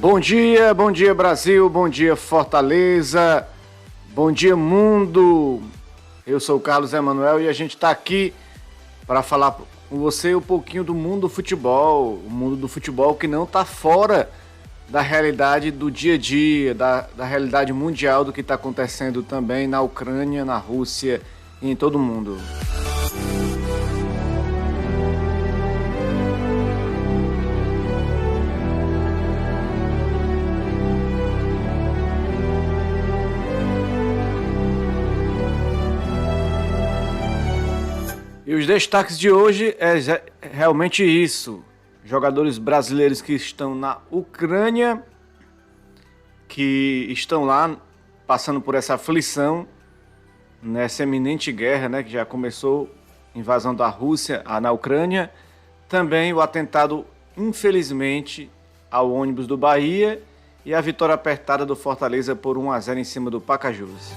Bom dia Brasil, bom dia Fortaleza, bom dia mundo. Eu sou o Carlos Emanuel e a gente está aqui para falar com você um pouquinho do mundo do futebol, o mundo do futebol que não está fora da realidade do dia a dia, da realidade mundial do que está acontecendo também na Ucrânia, na Rússia e em todo o mundo. E os destaques de hoje é realmente isso. Jogadores brasileiros que estão na Ucrânia, que estão lá passando por essa aflição, nessa eminente guerra, né, que já começou, invasão da Rússia na Ucrânia. Também o atentado, infelizmente, ao ônibus do Bahia e a vitória apertada do Fortaleza por 1-0 em cima do Pacajus.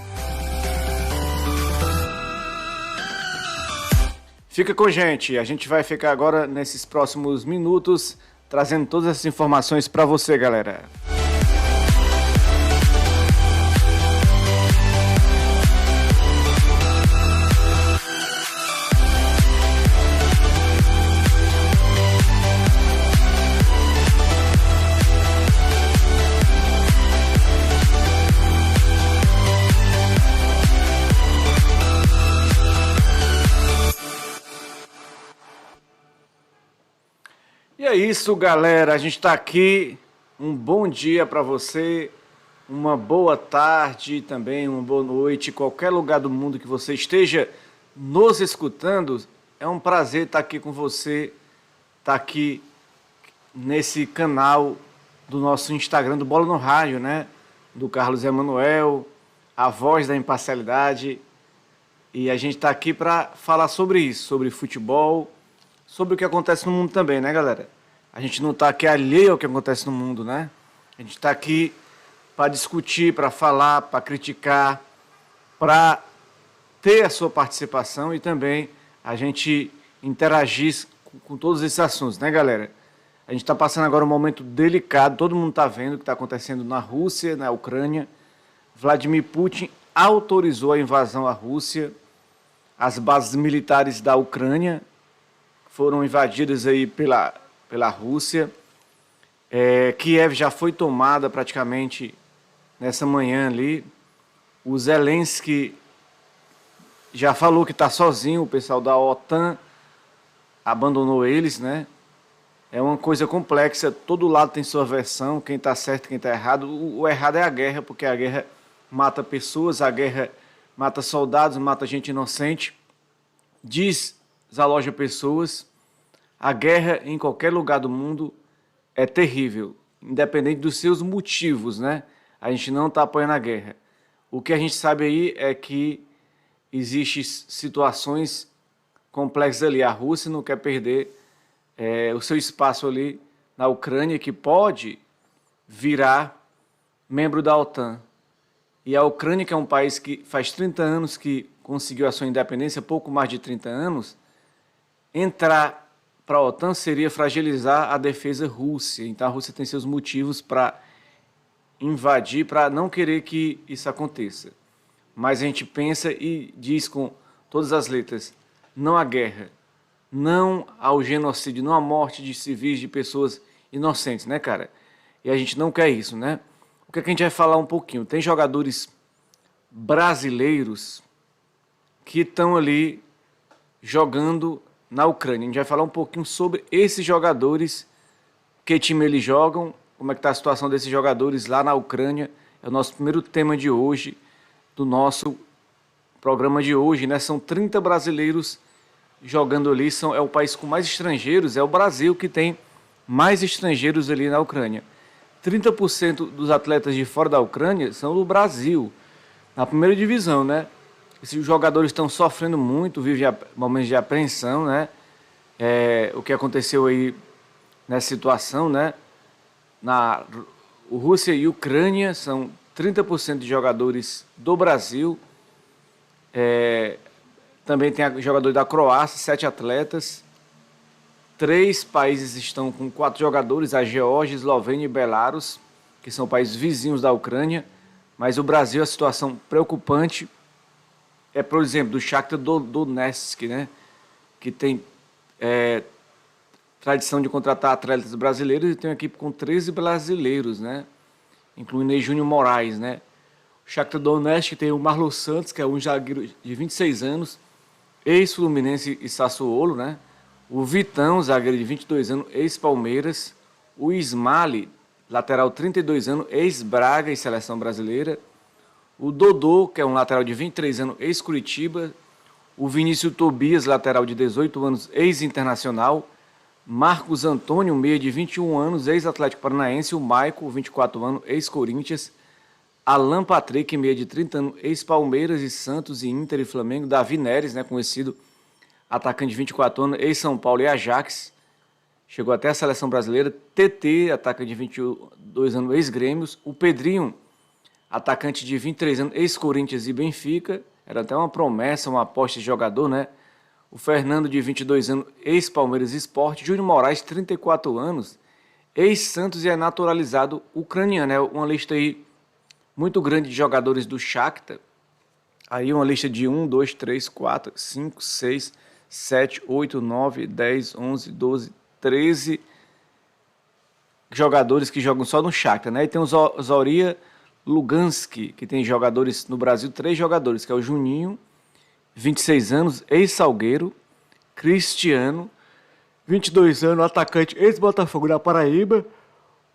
Fica com a gente vai ficar agora nesses próximos minutos trazendo todas essas informações para você, galera. E é isso, galera. A gente está aqui. Um bom dia para você, uma boa tarde também, uma boa noite, qualquer lugar do mundo que você esteja nos escutando. É um prazer estar aqui com você, estar aqui nesse canal do nosso Instagram do Bola no Rádio, né? Do Carlos Emanuel, a voz da imparcialidade. E a gente está aqui para falar sobre isso, sobre futebol, sobre o que acontece no mundo também, né, galera? A gente não está aqui alheio ao que acontece no mundo, né? A gente está aqui para discutir, para falar, para criticar, para ter a sua participação e também a gente interagir com todos esses assuntos, né, galera? A gente está passando agora um momento delicado, todo mundo está vendo o que está acontecendo na Rússia, na Ucrânia. Vladimir Putin autorizou a invasão à Rússia, as bases militares da Ucrânia foram invadidas aí pela Rússia. Kiev já foi tomada praticamente nessa manhã ali. O Zelensky já falou que está sozinho, o pessoal da OTAN abandonou eles, né? É uma coisa complexa, todo lado tem sua versão, quem está certo, quem está errado. O errado é a guerra, porque a guerra mata pessoas, a guerra mata soldados, mata gente inocente, desaloja pessoas. A guerra em qualquer lugar do mundo é terrível, independente dos seus motivos, né? A gente não está apoiando a guerra. O que a gente sabe aí é que existem situações complexas ali. A Rússia não quer perder o seu espaço ali na Ucrânia, que pode virar membro da OTAN. E a Ucrânia, que é um país que faz 30 anos que conseguiu a sua independência, pouco mais de 30 anos, entrar para a OTAN seria fragilizar a defesa russa. Então a Rússia tem seus motivos para invadir, para não querer que isso aconteça. Mas a gente pensa e diz com todas as letras, não à guerra, não ao genocídio, não à morte de civis, de pessoas inocentes, né, cara? E a gente não quer isso, né? O que é que a gente vai falar um pouquinho? Tem jogadores brasileiros que estão ali jogando na Ucrânia. A gente vai falar um pouquinho sobre esses jogadores, que time eles jogam, como é que está a situação desses jogadores lá na Ucrânia. É o nosso primeiro tema de hoje, do nosso programa de hoje, né? São 30 brasileiros jogando ali, é o país com mais estrangeiros, é o Brasil que tem mais estrangeiros ali na Ucrânia. 30% dos atletas de fora da Ucrânia são do Brasil, na primeira divisão, né? Esses jogadores estão sofrendo muito, vivem momentos de apreensão, né? O que aconteceu aí nessa situação, né? Na Rússia e Ucrânia são 30% de jogadores do Brasil. Também tem jogadores da Croácia, 7 atletas. 3 países estão com 4 jogadores, a Geórgia, Eslovênia e Belarus. que são países vizinhos da Ucrânia, mas o Brasil, a situação preocupante é, por exemplo, do Shakhtar Donetsk, né, que tem tradição de contratar atletas brasileiros e tem uma equipe com 13 brasileiros, né, incluindo aí Júnior Moraes, né. O Shakhtar Donetsk tem o Marlon Santos, que é um zagueiro de 26 anos, ex-Fluminense e Sassuolo, né. O Vitão, zagueiro de 22 anos, ex-Palmeiras. O Ismali, lateral 32 anos, ex-Braga e Seleção Brasileira. O Dodô, que é um lateral de 23 anos, ex-Curitiba. O Vinícius Tobias, lateral de 18 anos, ex-Internacional. Marcos Antônio, meia de 21 anos, ex-Atlético Paranaense. O Maico, 24 anos, ex-Corinthians. Alan Patrick, meia de 30 anos, ex-Palmeiras e Santos e Inter e Flamengo. Davi Neres, né, conhecido atacante de 24 anos, ex-São Paulo e Ajax. Chegou até a Seleção Brasileira. TT, atacante de 22 anos, ex-Grêmios. O Pedrinho, atacante de 23 anos, ex-Corinthians e Benfica. Era até uma promessa, uma aposta de jogador, né? O Fernando, de 22 anos, ex-Palmeiras e Sport. Júnior Moraes, 34 anos, ex-Santos e é naturalizado ucraniano. É uma lista aí muito grande de jogadores do Shakhtar. Aí uma lista de 1, 2, 3, 4, 5, 6, 7, 8, 9, 10, 11, 12, 13 jogadores que jogam só no Shakhtar, né? E tem o Zoria Luganski, que tem jogadores no Brasil, 3 jogadores, que é o Juninho, 26 anos, ex-Salgueiro. Cristiano, 22 anos, atacante, ex-Botafogo da Paraíba.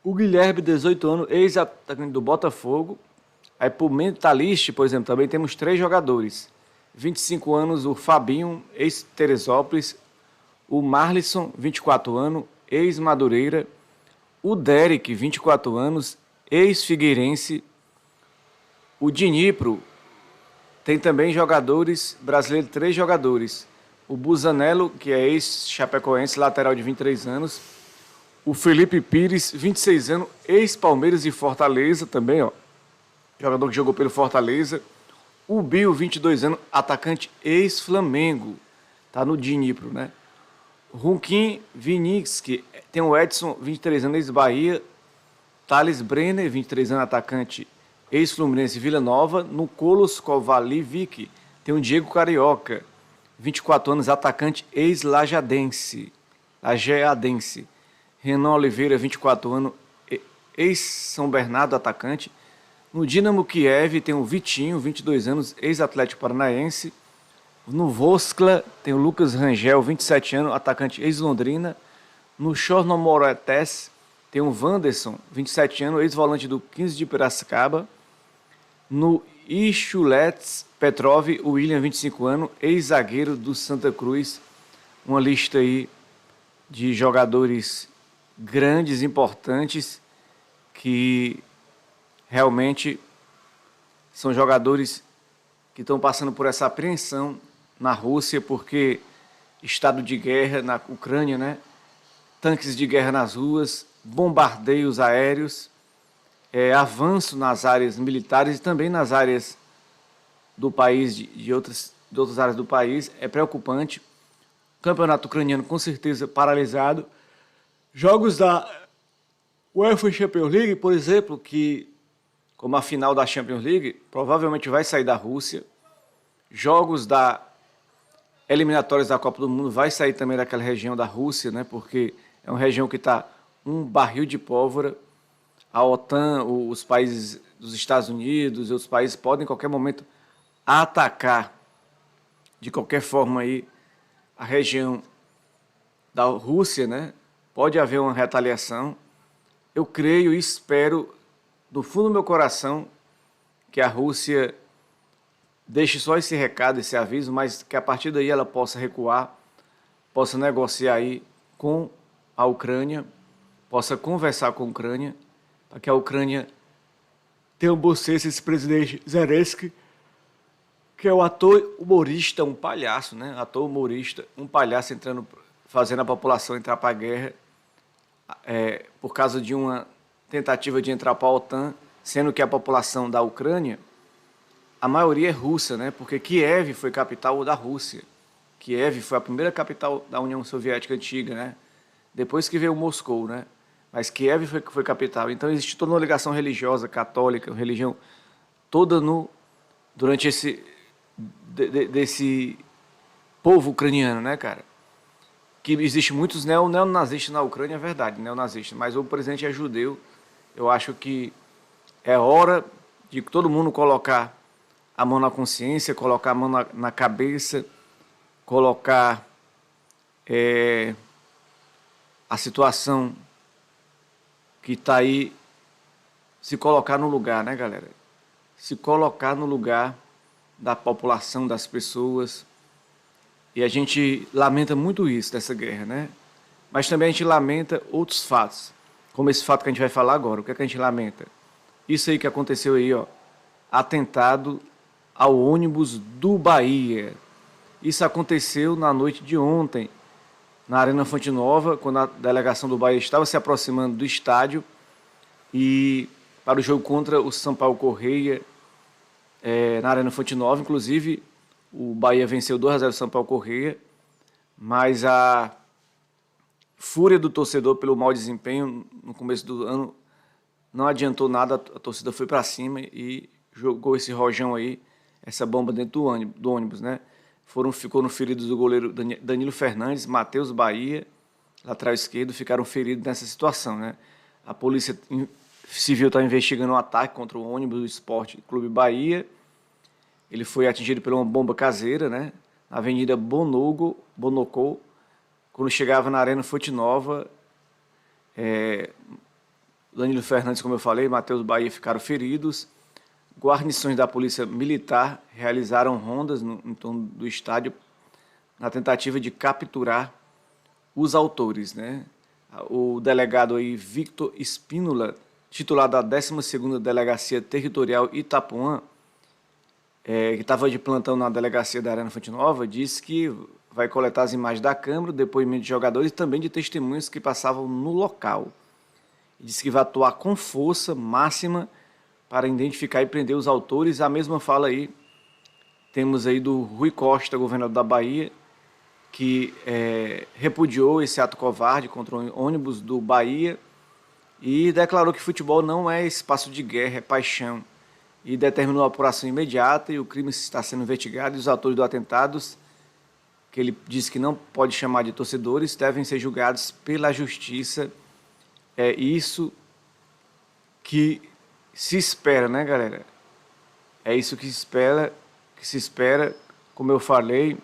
O Guilherme, 18 anos, ex-atacante do Botafogo. Aí por Mentalist, por exemplo, também temos 3 jogadores. 25 anos, o Fabinho, ex-Teresópolis. O Marlisson, 24 anos, ex-Madureira. O Derek, 24 anos, ex-Figueirense. O Dnipro tem também jogadores brasileiros, 3 jogadores. O Busanello, que é ex-Chapecoense, lateral de 23 anos. O Felipe Pires, 26 anos, ex-Palmeiras e Fortaleza também, ó. Jogador que jogou pelo Fortaleza. O Bill, 22 anos, atacante ex-Flamengo. Tá no Dnipro, né? Runkin Vinitsky, tem o Edson, 23 anos, ex-Bahia. Thales Brenner, 23 anos, atacante ex-Fluminense Vila Nova. No Kolos Kovalivik tem o Diego Carioca, 24 anos, atacante ex-Lajadense. Renan Oliveira, 24 anos, ex-São Bernardo, atacante. No Dinamo Kiev tem o Vitinho, 22 anos, ex-Atlético Paranaense. No Voskla tem o Lucas Rangel, 27 anos, atacante ex-Londrina. No Chornomorets tem o Wanderson, 27 anos, ex-volante do 15 de Piracicaba. No Ichulets Petrov, o William, 25 anos, ex-zagueiro do Santa Cruz. Uma lista aí de jogadores grandes, importantes, que realmente são jogadores que estão passando por essa apreensão na Rússia, porque estado de guerra na Ucrânia, né? Tanques de guerra nas ruas, bombardeios aéreos, avanço nas áreas militares e também nas áreas do país, de outras áreas do país. É preocupante. O campeonato ucraniano com certeza paralisado. Jogos da UEFA Champions League, por exemplo, que como a final da Champions League, provavelmente vai sair da Rússia. Jogos da eliminatórias da Copa do Mundo vai sair também daquela região da Rússia, né? Porque é uma região que está um barril de pólvora. A OTAN, os países dos Estados Unidos e os países podem em qualquer momento atacar de qualquer forma aí a região da Rússia, né? Pode haver uma retaliação. Eu creio e espero do fundo do meu coração que a Rússia deixe só esse recado, esse aviso, mas que a partir daí ela possa recuar, possa negociar aí com a Ucrânia, possa conversar com a Ucrânia, para que a Ucrânia tenha um bom senso, esse presidente Zelensky, que é um ator humorista, um palhaço, né? Ator humorista, um palhaço fazendo a população entrar para a guerra por causa de uma tentativa de entrar para a OTAN, sendo que a população da Ucrânia, a maioria é russa, né? Porque Kiev foi capital da Rússia. Kiev foi a primeira capital da União Soviética antiga, né? Depois que veio Moscou, né? mas Kiev foi capital. Então existe toda uma ligação religiosa, católica, religião, toda durante desse povo ucraniano, né, cara? Que existe muitos neonazistas na Ucrânia, é verdade, neonazistas, mas o presidente é judeu. Eu acho que é hora de todo mundo colocar a mão na consciência, colocar a mão na cabeça, colocar a situação que está aí, se colocar no lugar, né, galera? Se colocar no lugar da população, das pessoas. E a gente lamenta muito isso dessa guerra, né? Mas também a gente lamenta outros fatos, como esse fato que a gente vai falar agora. O que é que a gente lamenta? Isso aí que aconteceu aí, ó, atentado ao ônibus do Bahia. Isso aconteceu na noite de ontem, na Arena Fonte Nova, quando a delegação do Bahia estava se aproximando do estádio e para o jogo contra o Sampaio Corrêa, na Arena Fonte Nova. Inclusive, o Bahia venceu 2-0 o Sampaio Corrêa, mas a fúria do torcedor pelo mau desempenho no começo do ano não adiantou nada. A torcida foi para cima e jogou esse rojão aí, essa bomba dentro do ônibus, né? Foram feridos o goleiro Danilo Fernandes, Matheus Bahia, lateral esquerdo, ficaram feridos nessa situação, né? A Polícia Civil está investigando um ataque contra o ônibus do Esporte Clube Bahia. Ele foi atingido por uma bomba caseira, né? Na Avenida Bonocô, quando chegava na Arena Fonte Nova. Danilo Fernandes, como eu falei, Matheus Bahia ficaram feridos. Guarnições da Polícia Militar realizaram rondas em torno do estádio na tentativa de capturar os autores, né? O delegado aí, Victor Espínola, titular da 12ª Delegacia Territorial Itapuã, que estava de plantão na delegacia da Arena Fonte Nova, disse que vai coletar as imagens da câmera, depoimento de jogadores e também de testemunhas que passavam no local. Disse que vai atuar com força máxima para identificar e prender os autores. A mesma fala aí, temos aí do Rui Costa, governador da Bahia, que repudiou esse ato covarde contra o ônibus do Bahia e declarou que futebol não é espaço de guerra, é paixão. E determinou a apuração imediata e o crime está sendo investigado e os autores do atentado, que ele disse que não pode chamar de torcedores, devem ser julgados pela justiça. É isso que se espera, né, galera? É isso que se espera. Como eu falei,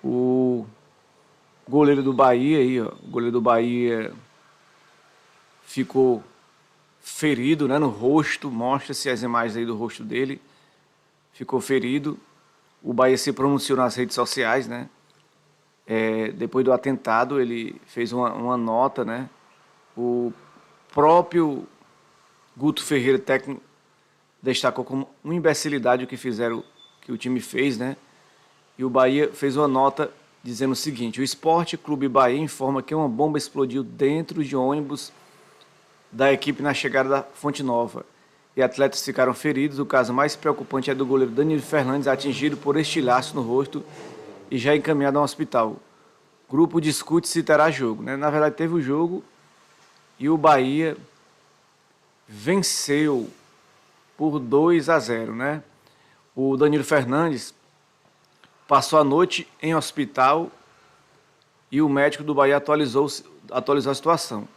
o goleiro do Bahia aí, ó, o goleiro do Bahia ficou ferido, né, no rosto, mostra-se as imagens aí do rosto dele, ficou ferido. O Bahia se pronunciou nas redes sociais, né? Depois do atentado, ele fez uma nota, né? O próprio Guto Ferreira, técnico, destacou como uma imbecilidade o que o time fez, né? E o Bahia fez uma nota dizendo o seguinte: o Esporte Clube Bahia informa que uma bomba explodiu dentro de ônibus da equipe na chegada da Fonte Nova e atletas ficaram feridos. O caso mais preocupante é do goleiro Danilo Fernandes, atingido por estilhaço no rosto e já encaminhado ao hospital. O grupo discute se terá jogo, né? Na verdade, teve o jogo e o Bahia venceu por 2-0, né? O Danilo Fernandes passou a noite em hospital e o médico do Bahia atualizou a situação.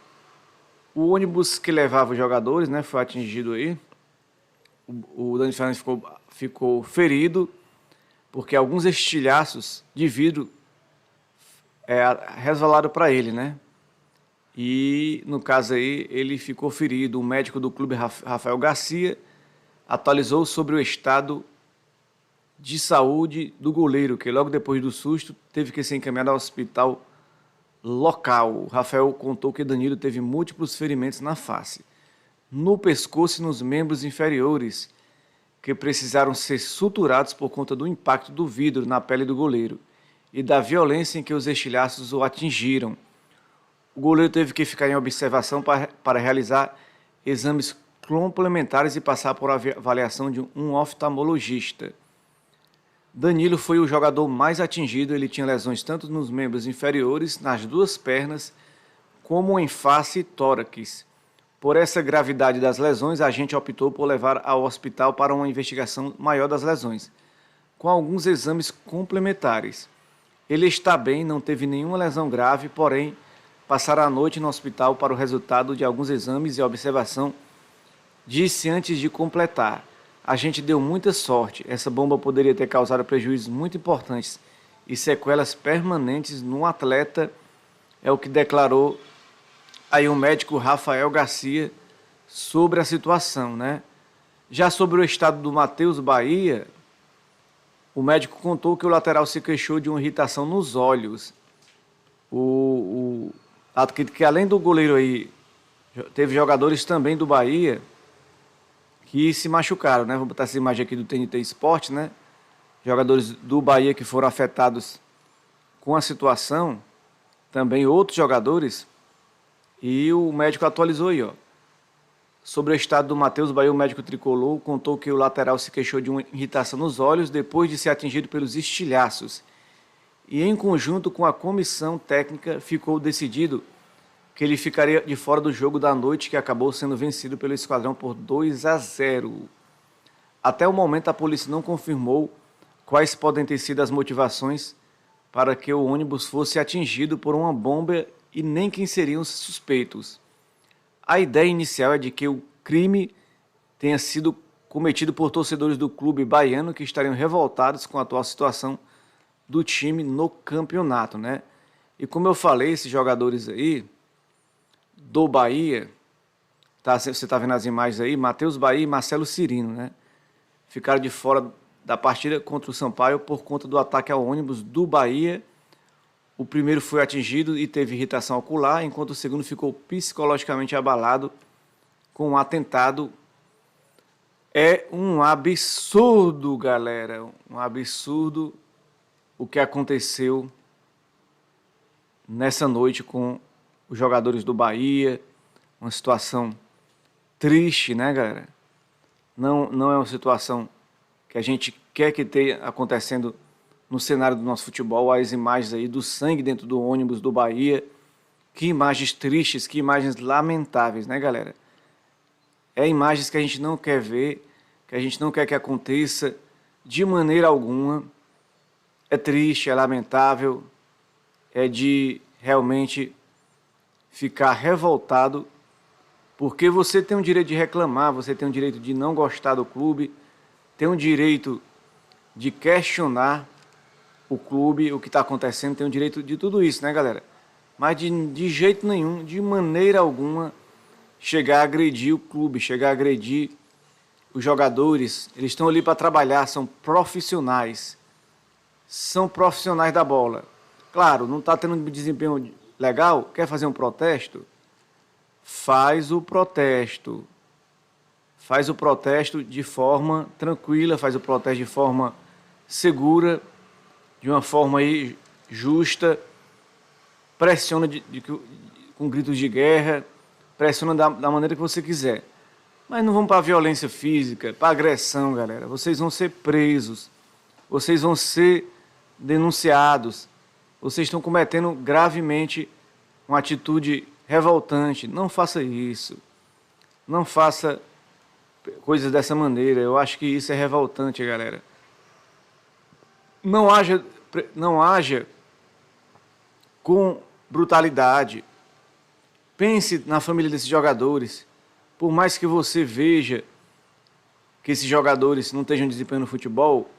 O ônibus que levava os jogadores, né, foi atingido aí. O Danilo Fernandes ficou ferido porque alguns estilhaços de vidro resvalaram para ele, né? E, no caso aí, ele ficou ferido. O médico do clube, Rafael Garcia, atualizou sobre o estado de saúde do goleiro, que logo depois do susto teve que ser encaminhado ao hospital local. O Rafael contou que Danilo teve múltiplos ferimentos na face, no pescoço e nos membros inferiores, que precisaram ser suturados por conta do impacto do vidro na pele do goleiro e da violência em que os estilhaços o atingiram. O goleiro teve que ficar em observação para realizar exames complementares e passar por avaliação de um oftalmologista. Danilo foi o jogador mais atingido. Ele tinha lesões tanto nos membros inferiores, nas duas pernas, como em face e tórax. Por essa gravidade das lesões, a gente optou por levar ao hospital para uma investigação maior das lesões, com alguns exames complementares. Ele está bem, não teve nenhuma lesão grave, porém, passará a noite no hospital para o resultado de alguns exames e observação, disse antes de completar. A gente deu muita sorte, essa bomba poderia ter causado prejuízos muito importantes e sequelas permanentes no atleta, é o que declarou aí o médico Rafael Garcia sobre a situação, né? Já sobre o estado do Matheus Bahia, o médico contou que o lateral se queixou de uma irritação nos olhos. Que além do goleiro aí, teve jogadores também do Bahia que se machucaram, né? Vou botar essa imagem aqui do TNT Esporte, né? Jogadores do Bahia que foram afetados com a situação, também outros jogadores, e o médico atualizou aí, ó. Sobre o estado do Matheus Bahia, o médico tricolor contou que o lateral se queixou de uma irritação nos olhos depois de ser atingido pelos estilhaços. E em conjunto com a comissão técnica ficou decidido que ele ficaria de fora do jogo da noite, que acabou sendo vencido pelo Esquadrão por 2-0. Até o momento a polícia não confirmou quais podem ter sido as motivações para que o ônibus fosse atingido por uma bomba e nem quem seriam os suspeitos. A ideia inicial é de que o crime tenha sido cometido por torcedores do clube baiano que estariam revoltados com a atual situação do time no campeonato, né? E como eu falei, esses jogadores aí do Bahia, tá, você está vendo as imagens aí, Matheus Bahia e Marcelo Cirino, né? Ficaram de fora da partida contra o Sampaio por conta do ataque ao ônibus do Bahia. O primeiro foi atingido e teve irritação ocular, enquanto o segundo ficou psicologicamente abalado com um atentado. É um absurdo, galera, um absurdo o que aconteceu nessa noite com os jogadores do Bahia. Uma situação triste, né, galera? Não é uma situação que a gente quer que tenha acontecendo no cenário do nosso futebol. As imagens aí do sangue dentro do ônibus do Bahia. Que imagens tristes, que imagens lamentáveis, né, galera? É imagens que a gente não quer ver, que a gente não quer que aconteça de maneira alguma. É triste, é lamentável, é de realmente ficar revoltado, porque você tem o direito de reclamar, você tem o direito de não gostar do clube, tem o direito de questionar o clube, o que está acontecendo, tem o direito de tudo isso, né, galera? Mas de jeito nenhum, de maneira alguma, chegar a agredir o clube, chegar a agredir os jogadores. Eles estão ali para trabalhar, são profissionais da bola. Claro, não está tendo um desempenho legal, quer fazer um protesto? Faz o protesto. Faz o protesto de forma tranquila, faz o protesto de forma segura, de uma forma aí justa, pressiona com gritos de guerra, pressiona da maneira que você quiser. Mas não vamos para a violência física, para a agressão, galera. Vocês vão ser presos, vocês vão ser denunciados, vocês estão cometendo gravemente uma atitude revoltante. Não faça isso, não faça coisas dessa maneira. Eu acho que isso é revoltante, galera. Não haja com brutalidade. Pense na família desses jogadores. Por mais que você veja que esses jogadores não estejam desempenhando no futebol,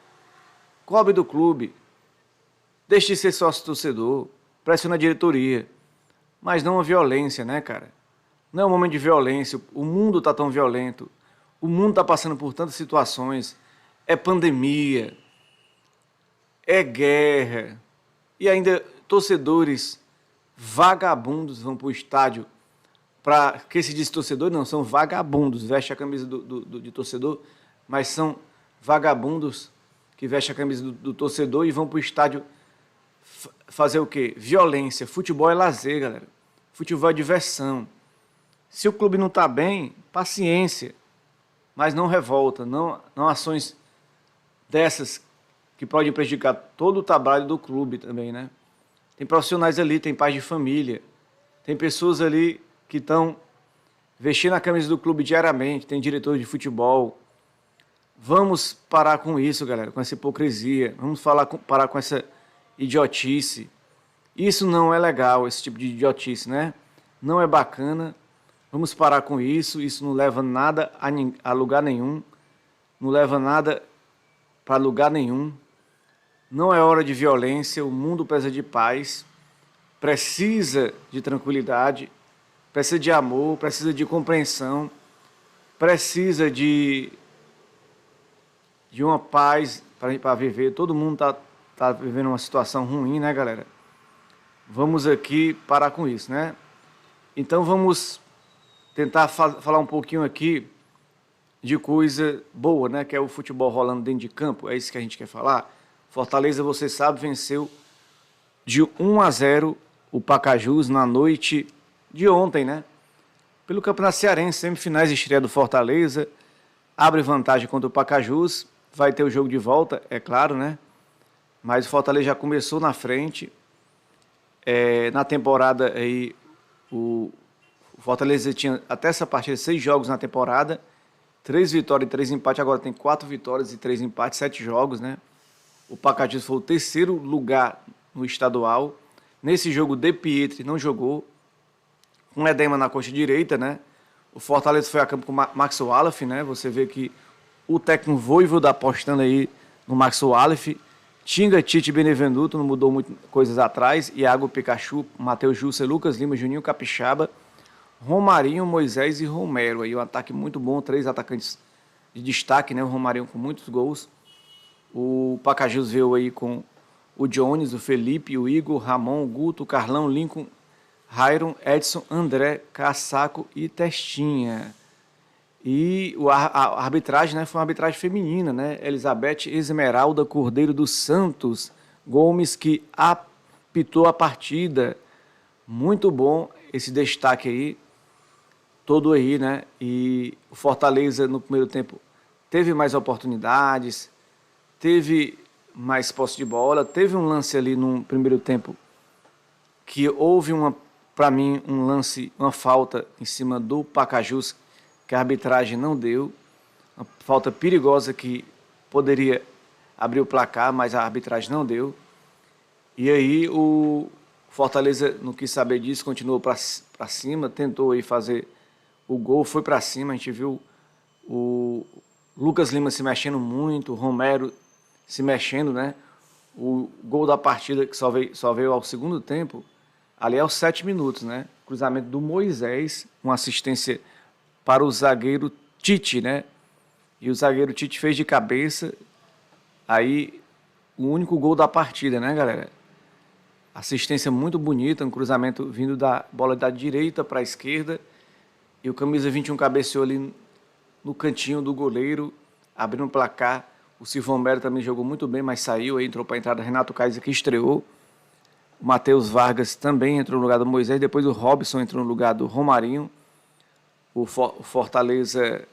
cobre do clube. Deixe de ser sócio-torcedor. Pressione a diretoria. Mas não a violência, né, cara? Não é um momento de violência. O mundo está tão violento. O mundo está passando por tantas situações. É pandemia. É guerra. E ainda torcedores vagabundos vão para o estádio. Que se diz torcedor, não, são vagabundos. Veste a camisa de torcedor, mas são vagabundos que vestem a camisa do torcedor e vão para o estádio fazer o quê? Violência. Futebol é lazer, galera. Futebol é diversão. Se o clube não está bem, paciência. Mas não revolta, não ações dessas que podem prejudicar todo o trabalho do clube também, né? Tem profissionais ali, tem pais de família. Tem pessoas ali que estão vestindo a camisa do clube diariamente, tem diretor de futebol. Vamos parar com isso, galera, com essa hipocrisia. Vamos parar com essa idiotice. Isso não é legal, esse tipo de idiotice, né? Não é bacana. Vamos parar com isso. Isso não leva nada a lugar nenhum. Não leva nada para lugar nenhum. Não é hora de violência. O mundo precisa de paz. Precisa de tranquilidade. Precisa de amor. Precisa de compreensão. Precisa de uma paz para viver. Todo mundo tá vivendo uma situação ruim, né, galera? Vamos aqui parar com isso, né? Então vamos tentar falar um pouquinho aqui de coisa boa, né? Que é o futebol rolando dentro de campo. É isso que a gente quer falar. Fortaleza, você sabe, venceu de 1-0 o Pacajus na noite de ontem, né? Pelo Campeonato Cearense, semifinais de estreia do Fortaleza. Abre vantagem contra o Pacajus. Vai ter o jogo de volta, é claro, né? Mas o Fortaleza já começou na frente. Na temporada aí, o Fortaleza tinha até essa partida 6 jogos na temporada, 3 vitórias e 3 empates, agora tem 4 vitórias e 3 empates, 7 jogos, né? O Pacajus foi o terceiro lugar no estadual. Nesse jogo, De Pietri não jogou, com edema na coxa direita, né? O Fortaleza foi a campo com o Max Wallace, né? Você vê que o técnico Vojvoda apostando aí no Max Wallace. Tinga, Tite e Benevenuto, não mudou muito coisas atrás. Iago, Pikachu, Matheus Jussa, Lucas Lima, Juninho Capixaba, Romarinho, Moisés e Romero. Aí um ataque muito bom, 3 atacantes de destaque, né? O Romarinho com muitos gols. O Pacajus veio aí com o Jones, o Felipe, o Igor, Ramon, o Guto, o Carlão, Lincoln, Rairon, Edson, André, Casaco e Testinha. E a arbitragem, né, foi uma arbitragem feminina, né? Elizabeth Esmeralda Cordeiro dos Santos Gomes, que apitou a partida. Muito bom esse destaque aí, todo aí, né? E o Fortaleza no primeiro tempo teve mais oportunidades, teve mais posse de bola, teve um lance ali no primeiro tempo que houve para mim, um lance, uma falta em cima do Pacajus, que a arbitragem não deu, uma falta perigosa que poderia abrir o placar, mas a arbitragem não deu. E aí o Fortaleza não quis saber disso, continuou para cima, tentou aí fazer o gol, foi para cima. A gente viu o Lucas Lima se mexendo muito, o Romero se mexendo, né? O gol da partida que só veio ao segundo tempo, ali aos 7 minutos, né? Cruzamento do Moisés, uma assistência para o zagueiro Tite, né? E o zagueiro Tite fez de cabeça, aí o único gol da partida, né, galera? Assistência muito bonita, um cruzamento vindo da bola da direita para a esquerda, e o camisa 21 cabeceou ali no cantinho do goleiro, abrindo o placar. O Silvão Melo também jogou muito bem, mas saiu, aí entrou para a entrada Renato Kaiser, que estreou. O Matheus Vargas também entrou no lugar do Moisés, depois o Robson entrou no lugar do Romarinho. O Fortaleza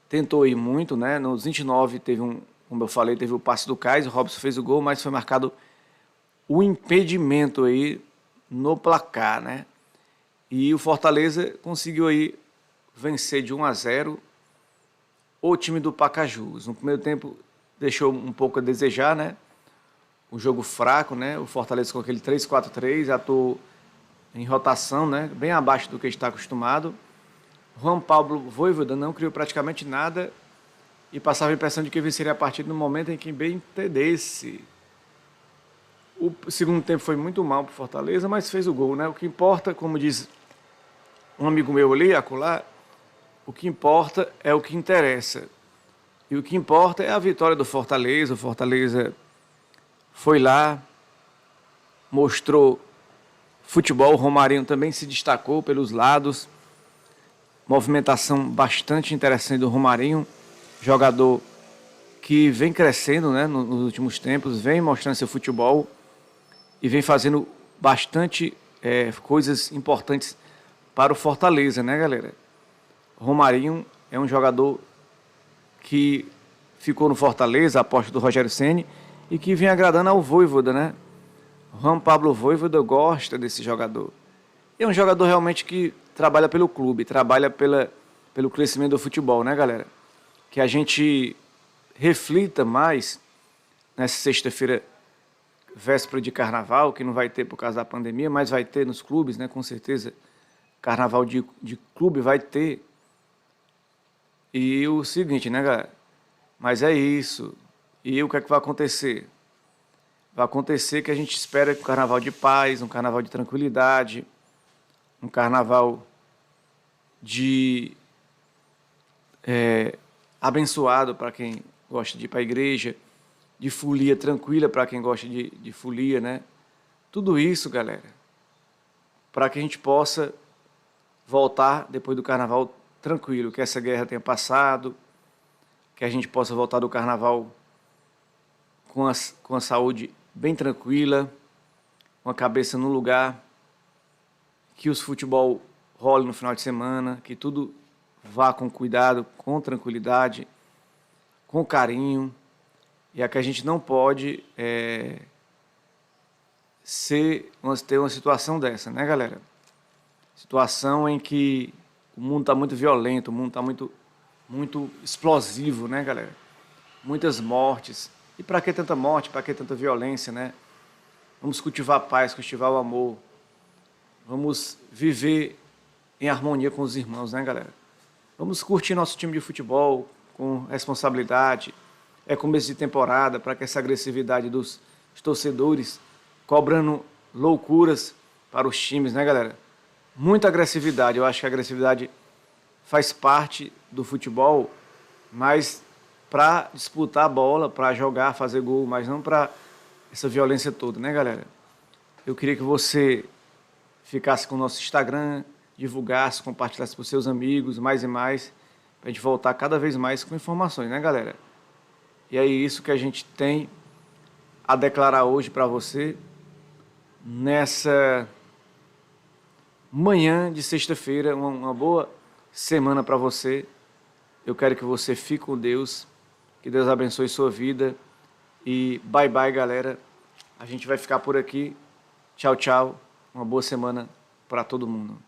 tentou ir muito, né? Nos 29 teve como eu falei, teve o passe do Kaiser, o Robson fez o gol, mas foi marcado o impedimento aí no placar, né? E o Fortaleza conseguiu aí vencer de 1-0 o time do Pacajus. No primeiro tempo deixou um pouco a desejar, né? Um jogo fraco, né? O Fortaleza com aquele 3-4-3, atuou em rotação, né? Bem abaixo do que está acostumado. Juan Pablo Vojvoda não criou praticamente nada e passava a impressão de que venceria a partida no momento em que bem entendesse. O segundo tempo foi muito mal para o Fortaleza, mas fez o gol, né? O que importa, como diz um amigo meu ali, acolá, o que importa é o que interessa. E o que importa é a vitória do Fortaleza. O Fortaleza foi lá, mostrou futebol. O Romarinho também se destacou pelos lados. Movimentação bastante interessante do Romarinho, jogador que vem crescendo, né, nos últimos tempos, vem mostrando seu futebol e vem fazendo bastante coisas importantes para o Fortaleza, né, galera? Romarinho é um jogador que ficou no Fortaleza, a aposta do Rogério Ceni, e que vem agradando ao Vojvoda, né? O Juan Pablo Vojvoda gosta desse jogador. E é um jogador realmente que trabalha pelo clube, trabalha pelo crescimento do futebol, né, galera? Que a gente reflita mais nessa sexta-feira, véspera de carnaval, que não vai ter por causa da pandemia, mas vai ter nos clubes, né? Com certeza, carnaval de clube vai ter. E o seguinte, né, galera? Mas é isso. E o que é que vai acontecer? Vai acontecer que a gente espera um carnaval de paz, um carnaval de tranquilidade, um carnaval de abençoado para quem gosta de ir para a igreja, de folia tranquila para quem gosta de folia, né? Tudo isso, galera, para que a gente possa voltar depois do carnaval tranquilo, que essa guerra tenha passado, que a gente possa voltar do carnaval com a saúde bem tranquila, com a cabeça no lugar, que os futebol role no final de semana, que tudo vá com cuidado, com tranquilidade, com carinho. E a que a gente não pode ter uma situação dessa, né, galera? Situação em que o mundo está muito violento, o mundo está muito explosivo, né, galera? Muitas mortes. E para que tanta morte, para que tanta violência, né? Vamos cultivar a paz, cultivar o amor. Vamos viver em harmonia com os irmãos, né, galera? Vamos curtir nosso time de futebol com responsabilidade. É começo de temporada, para que essa agressividade dos torcedores cobrando loucuras para os times, né, galera? Muita agressividade. Eu acho que a agressividade faz parte do futebol, mas para disputar a bola, para jogar, fazer gol, mas não para essa violência toda, né, galera? Eu queria que você ficasse com o nosso Instagram, divulgasse, compartilhasse para os seus amigos, mais e mais, para a gente voltar cada vez mais com informações, né, galera? E é isso que a gente tem a declarar hoje para você, nessa manhã de sexta-feira, uma boa semana para você. Eu quero que você fique com Deus, que Deus abençoe sua vida e bye bye, galera. A gente vai ficar por aqui. Tchau, tchau. Uma boa semana para todo mundo.